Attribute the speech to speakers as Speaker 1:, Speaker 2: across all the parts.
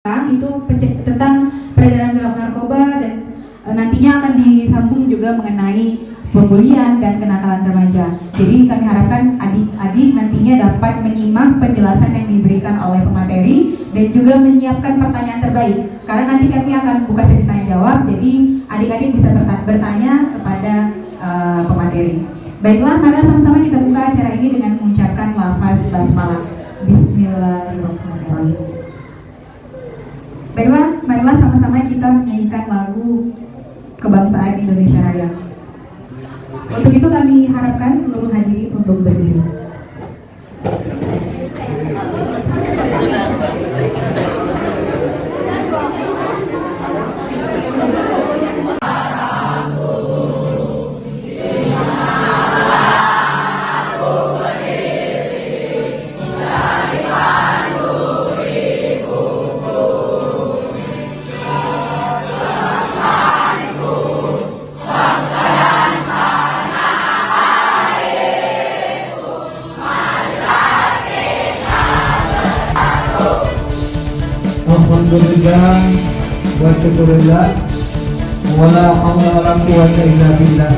Speaker 1: itu tentang peredaran gelap narkoba dan nantinya akan disambung juga mengenai pembulian dan kenakalan remaja. Jadi kami harapkan adik-adik nantinya dapat menyimak penjelasan yang diberikan oleh pemateri dan juga menyiapkan pertanyaan terbaik. Karena nanti kami akan buka sesi tanya jawab, jadi adik-adik bisa bertanya kepada pemateri. Baiklah, mari sama-sama kita buka acara ini dengan mengucapkan lafaz basmalah. Bismillahirrahmanirrahim. Baiklah, marilah sama-sama kita menyanyikan lagu Kebangsaan Indonesia Raya. Untuk itu kami harapkan seluruh hadirin untuk berdiri.
Speaker 2: Alhamdulillah wa syukurillah wa la hawla wa la quwwata illa billah.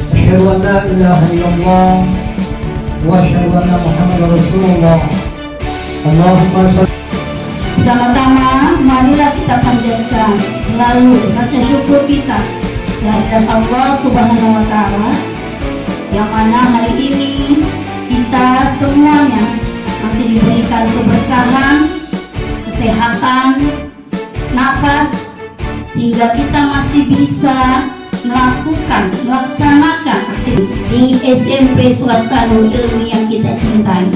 Speaker 2: Asyhadu an la ilaha illallah wa asyhadu anna Muhammadar Rasulullah. Allahumma shalli.
Speaker 3: Pertama-tama marilah kita panjatkan selalu rasa syukur kita kehadirat Allah Subhanahu wa taala yang mana hari ini kita semuanya masih diberikan keberkahan, kesehatan, nafas, sehingga kita masih bisa melaksanakan aktivitas di SMP Swasta Nurul Ilmi yang kita cintai.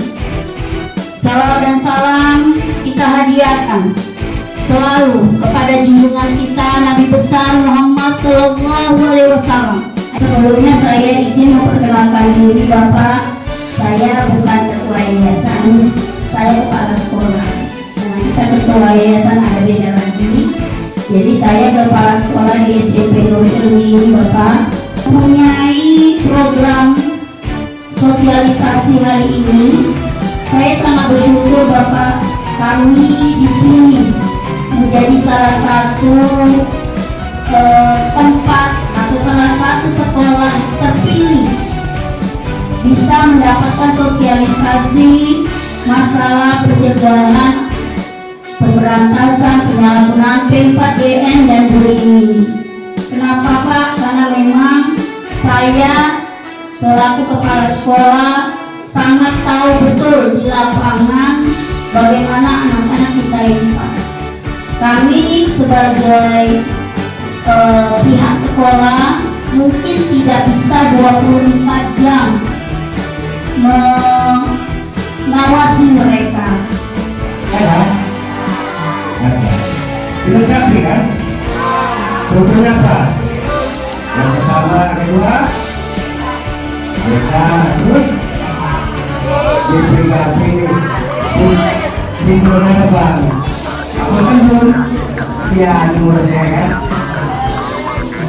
Speaker 3: Salawat dan salam kita hadiahkan selalu kepada junjungan kita Nabi besar Muhammad SAW. Sebelumnya saya izin memperkenalkan diri Bapak. Saya bukan ketua yayasan, saya kepala sekolah. Kita ketua yayasan ada beda lagi. Jadi saya kepala sekolah di SMP Nurul Ilmi ini Bapak. Mempunyai program sosialisasi hari ini, saya sangat bersyukur Bapak, kami dipilih menjadi salah satu tempat atau salah satu sekolah terpilih bisa mendapatkan sosialisasi masalah pencegahan, pemberantasan penyalahgunaan P4GN dan bullying ini. Kenapa Pak? Karena memang saya selaku kepala sekolah sangat tahu betul di lapangan bagaimana anak-anak kita ini Pak. Kami sebagai pihak sekolah mungkin tidak bisa 24 jam mengawasi mereka.
Speaker 4: Dilengkapi kan? Contohnya apa? Yang pertama, kedua, mereka terus dilengkapi sinkron apa bang? Apa kan belum sekian umurnya kan?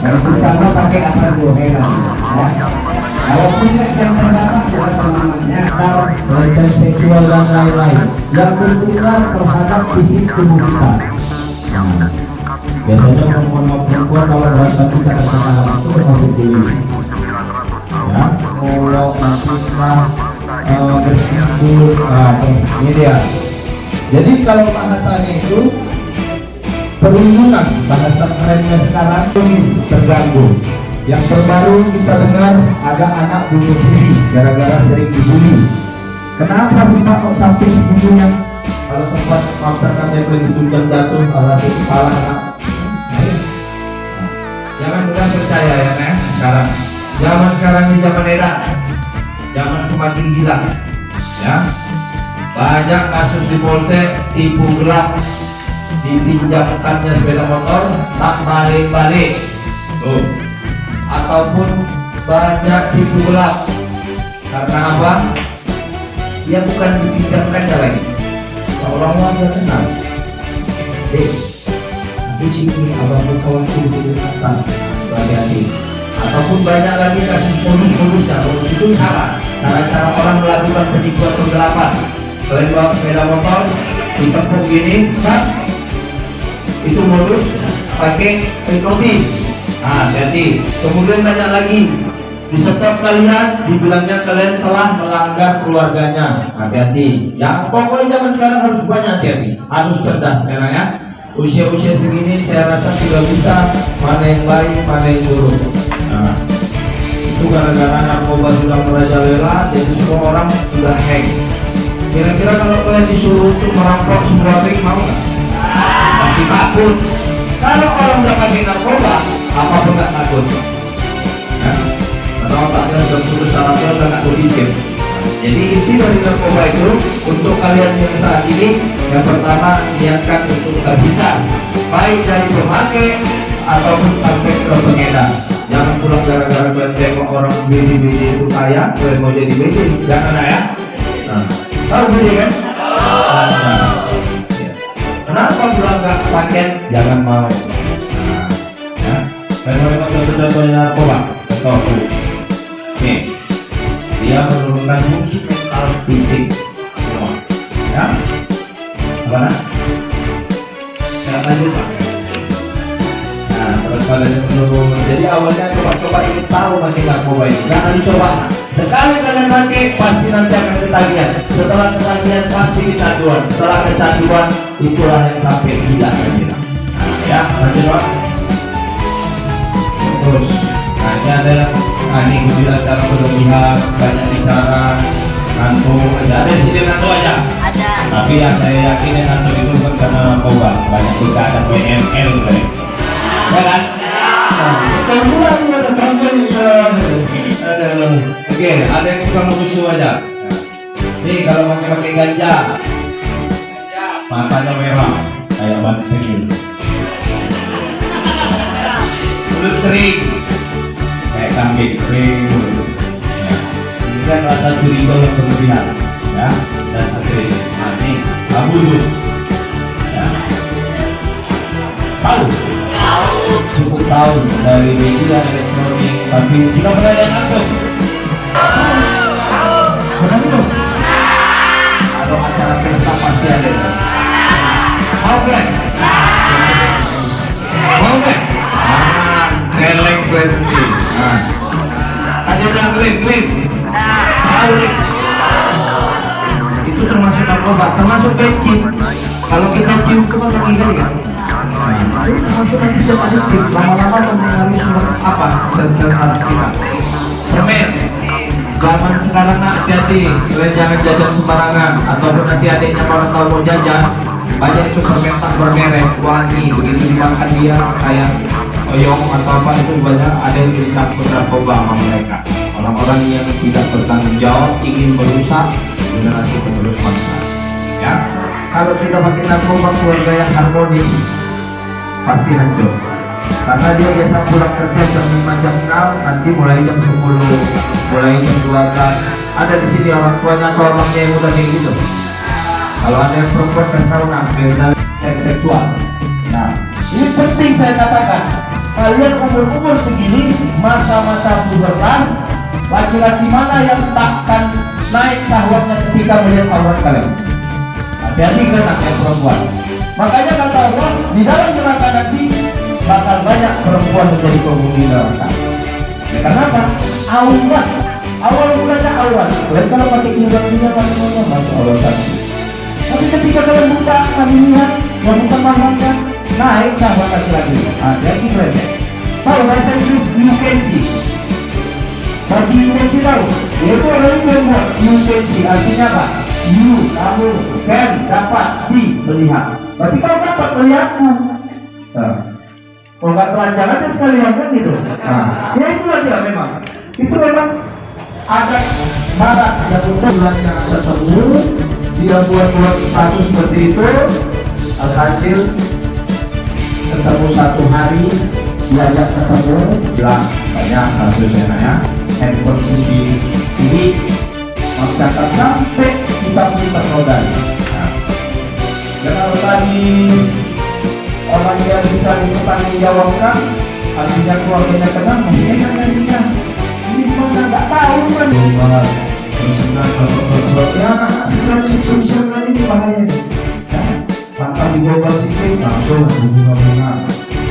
Speaker 4: Yang pertama pakai apa dulu helm? Ya. Walaupun yang terdapat adalah teman-temannya
Speaker 2: pelecehan seksual dan lain-lain yang berpengaruh terhadap fisik tubuh kita. Biasanya perempuan kalau merasa kita kesalahan itu termasuk diri. Ya, kalau nanti bersimpul, ini dia. Jadi kalau bahasanya itu perlindungan, bahasa kerennya sekarang terganggu. Yang terbaru kita dengar ada anak bunuh diri gara-gara sering dibully. Kenapa sih Pak kok sampai segitunya? Kalau sempat maafkan dia ditunjang jatuh alhasil kepala anak. Jangan mudah percaya ya kan? Zaman sekarang ini zaman edan, zaman semakin gila. Ya, banyak kasus di polsek tipu gelap, dipinjamkannya sepeda motor tak balik-balik. Tuh. Ataupun banyak tipu gelap karena apa? Dia bukan dipinjamkan lagi, seolah-olah dia kenal. Tapi sini abang berkawan dulu atas hati. Ataupun banyak lagi kasus modus-modusnya. Modus itu salah. Cara-cara orang melakukan penipuan penggelapan. Selain bawa sepeda motor, ditepuk gini, kan? Itu modus pakai ekonomi. Nah, jadi kemudian banyak lagi di stop kalian, dibilangnya kalian telah melanggar keluarganya. Hati-hati. Yang pokoknya zaman sekarang harus banyak hati-hati, harus cerdas sekarang ya. Usia-usia segini saya rasa tidak bisa mana yang baik, mana yang buruk. Nah, itu gara-gara narkoba sudah merajalela, jadi semua orang sudah hang. Kira-kira kalau kalian disuruh untuk merampok semua ring, mau nggak? Pasti takut. Kalau orang udah pakai narkoba, apapun nggak takut. Ya? Karena otaknya sudah putus syaratnya, udah nggak berpikir. Jadi inti dari narkoba itu untuk kalian yang saat ini, yang pertama niatkan untuk terhindar, baik dari pemakai ataupun sampai ke pengedar. Jangan pulang gara-gara kalian tengok orang bini-bini itu kaya, kalian mau jadi bini, jangan ya. Nah, tahu bini kan? Nah, ya. Kenapa pulang nggak pakai? Jangan mau. Nah, ya. Bagaimana contoh-contohnya narkoba? Contoh, nih, dia menurunkan fungsi mental fisik semua, ya. Apa nak? Saya lanjut pak. Nah, terus kalian menurun. Jadi awalnya coba-coba ingin tahu pakai narkoba ini, jangan dicoba. Sekali kalian pakai, pasti nanti akan ketagihan. Setelah ketagihan pasti kecanduan. Setelah kecanduan itulah yang sampai gila saja. Nah, ya, lanjut pak. Terus, nah ini ada. Nah ini gue bilang sekarang berlebihan, banyak bicara, ngantuk aja. Ada di sini ngantuk aja?
Speaker 3: Ada.
Speaker 2: Tapi ya saya yakin yang ngantuk itu bukan karena narkoba, banyak juga ada PNL gitu. Ya kan? Semua itu ada kampanye. Oke, ada yang bukan musuh aja. Nih kalau pakai ganja, matanya merah kayak banteng. Mulut kering kayak kambing kering. Ya. Ini kan rasa curiga yang berlebihan, ya, dan agresif. Nah, ini abu itu, ya. Tahu cukup tahu dari media elektronik, tapi tidak pernah yang nangkep. Pernah belum? Kalau acara pesta pasti ada. Mau kan? Mau kan? Keleng berhenti. Ada yang lem. Itu termasuk narkoba, termasuk bensin. Kalau kita cium itu kan meninggal ya. Itu termasuk nanti jadi adiktif. Lama-lama mempengaruhi semua apa sel-sel saraf kita. Permen. Zaman sekarang nak hati-hati. Kalian jangan jajan sembarangan. Ataupun nanti adiknya kalau tahu mau jajan, banyak itu permen tak bermerek, wangi. Begitu dimakan dia kayak oyong atau apa itu banyak ada yang dicampur narkoba sama mereka. Orang-orang yang tidak bertanggung jawab ingin merusak generasi penerus bangsa. Ya, kalau kita pakai narkoba keluarga yang harmonis pasti hancur. Karena dia biasa pulang kerja jam 5 jam 6, nanti mulai jam 10, mulai jam 12. Ada di sini orang tuanya atau orangnya yang udah kayak gitu. Kalau ada yang perempuan kan tahu beda seks seksual. Nah, ini penting saya katakan. Kalian umur-umur segini, masa-masa pubertas, laki-laki mana yang takkan naik syahwatnya ketika melihat aurat kalian? Hati-hati kan yang perempuan. Makanya kata Allah, di dalam neraka nanti bakal banyak perempuan menjadi penghuni neraka. Ya, kenapa? Aurat. Awal mulanya aurat. Kalian kalau pakai jilbabnya pakai masuk aurat tadi. Tapi ketika kalian buka, kami lihat yang bukan mahramnya, naik syahwat laki-laki. Jadi keren. Tahu bahasa Inggris you can see. Bagi you can see tahu? Yaitu orang yang buat you can see artinya apa? You, kamu can dapat see melihat. Berarti kau dapat melihatku. Kalau nggak telanjang aja sekalian kan gitu. Ya itulah dia memang. Itu memang agak barat yang untuk bulannya ketemu. Dia buat status seperti itu. Alhasil ketemu satu hari, diajak ketemu, bilang banyak kasusnya ya, handphone kunci ini mencatat sampai juta modal. Dan kalau tadi orang yang bisa dipertanggungjawabkan, artinya keluarganya kena, masih enak nantinya. Ini mana nggak tahu kan? Terus ya anak segera sosial ini bahaya. digombal sedikit langsung bunga-bunga.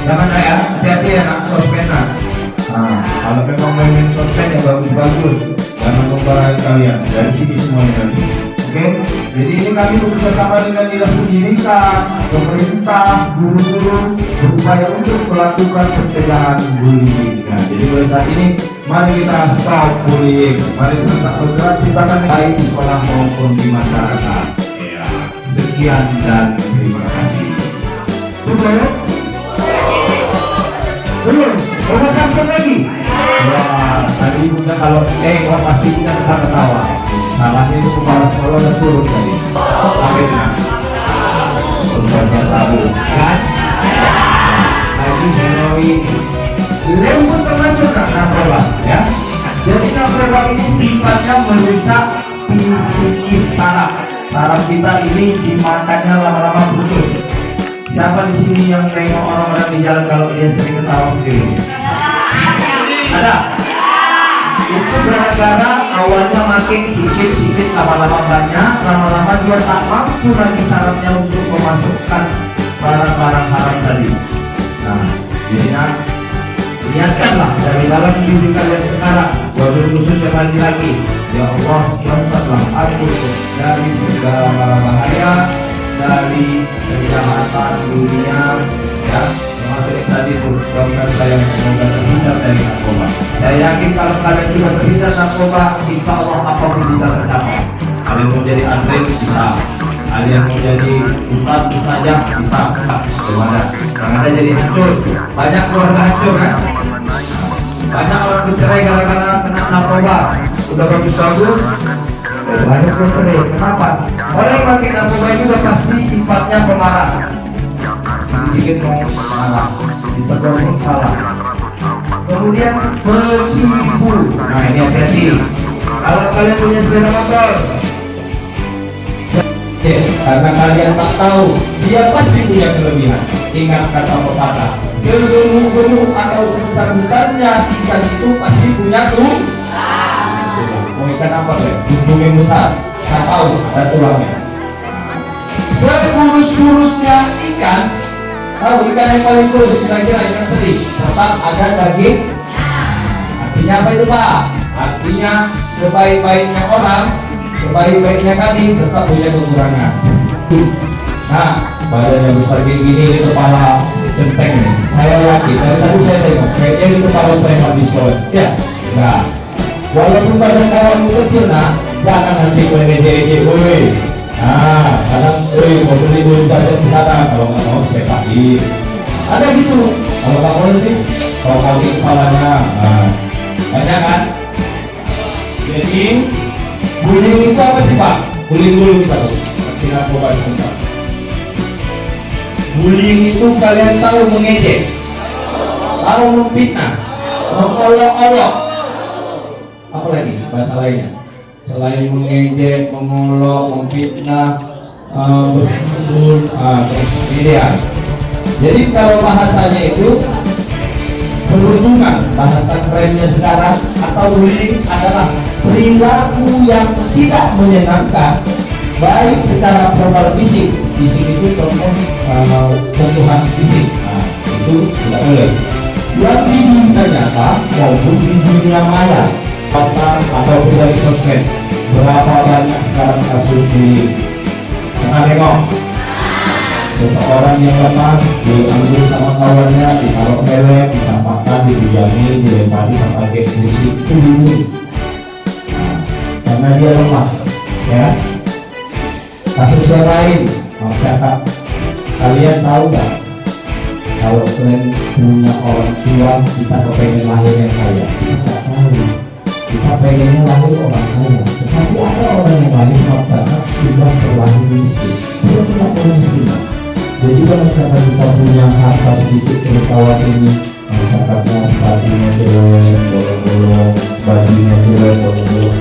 Speaker 2: Jangan ya, hati-hati ya nak sosmed. Nah, kalau memang mainin sosmed yang bagus-bagus, jangan membarai kalian dari sini semuanya nanti. Oke, jadi ini kami bekerja sama dengan dinas pendidikan, pemerintah, guru-guru berupaya untuk melakukan pencegahan bullying. Nah, jadi mulai saat ini mari kita stop bullying, mari serta bergerak ciptakan baik di sekolah maupun di masyarakat. Ya, sekian dan terima kasih. Cukup ya? Belum? Mau sampai lagi? Wah, tadi bunda kalau wah pasti bunda ketawa. Salahnya itu kepala sekolah udah turun tadi. Akhirnya Bunda sabu kan? Lagi melalui lembut termasuk narkoba ya. Jadi narkoba ini sifatnya merusak psikis saraf kita ini dimakannya lama-lama putus. Siapa di sini yang nengok orang-orang di jalan kalau dia sering ketawa sendiri? Ada? Itu gara-gara awalnya makin sikit-sikit, lama-lama banyak, lama-lama juga tak mampu lagi sarafnya untuk memasukkan barang-barang haram tadi. Nah, jadi niatkanlah dari dalam diri kalian sekarang, wabil khusus yang lagi-lagi. Ya Allah, selamatkanlah aku dari segala bahaya, dari kejahatan dunia, ya, termasuk yang tadi doakan saya semoga terhindar dari narkoba. Saya yakin kalau kalian sudah terhindar narkoba, insya Allah apapun bisa tercapai. Kalian mau jadi atlet bisa, kalian mau jadi ustazah bisa, gimana? Jangan ada jadi hancur. Banyak keluarga hancur kan? Banyak orang bercerai gara-gara kena narkoba. Udah bagus-bagus, banyak bercerai. Kenapa? Orang yang pakai narkoba itu udah pasti sifatnya pemarah. Sedikit mau marah, ditegur salah. Kemudian penipu. Nah ini hati-hati. Kalau kalian punya sepeda motor, karena kalian tak tahu, dia pasti punya kelebihan. Ingat kata pepatah, segunung-gunung atau sebesar-besarnya ikan itu pasti punya tuh. Mau ikan apa deh? Ujung yang besar, tak tahu ada tulangnya. Sekurus-kurusnya ikan, tahu ikan yang paling kurus kira-kira ikan teri, tetap ada daging. Artinya apa itu Pak? Artinya sebaik-baiknya orang, sebaik-baiknya kali tetap punya kekurangan. Nah, badannya besar kayak gini, ini kepala centeng nih. Saya yakin, dari tadi saya tengok, kayaknya ini kepala saya habis soal. Ya, nah, walaupun badan kawanmu kecil, nah, jangan nanti mengeje-eje, woi. Nah, kadang, woi, mau beli dulu badan di sana, kalau nggak mau saya pakai. Ada gitu, kalau nggak mau nanti, kalau kali kepalanya, nah, banyak kan? Jadi, bullying itu apa sih Pak? Bullying dulu kita tuh, kita coba sebentar. Bullying itu kalian tahu mengejek, tahu memfitnah, mengolok-olok. Apa lagi bahasa lainnya? Selain mengejek, mengolok, memfitnah, berkumpul, ini ya. Jadi kalau bahasanya itu perundungan, bahasa kerennya sekarang atau bullying adalah perilaku yang tidak menyenangkan, baik secara verbal fisik. Fisik itu contoh sentuhan fisik, nah, itu tidak boleh. Yang di dunia nyata maupun di dunia maya, pasta ataupun dari sosmed, berapa banyak sekarang kasus bullying. Jangan tengok seseorang yang lemah diambil sama kawannya, ditaruh mewek, ditampakkan, dibujani, dilempari sampai ke kursi, itu bullying. Nah, karena dia lemah, ya. Kasus yang lain, masyarakat, kalian tahu nggak? Kalau kalian punya orang tua, kita kepengen lahir yang kaya, kita nggak tahu. Kita pengennya lahir orang kaya, tetapi ada orang yang lahir masyarakat sudah terlahir miskin, dia tidak boleh miskin. Jadi kalau misalkan kita punya harta sedikit pengetahuan ini, masyarakatnya sepatunya jelek, bolong-bolong, bajunya jelek, bolong-bolong.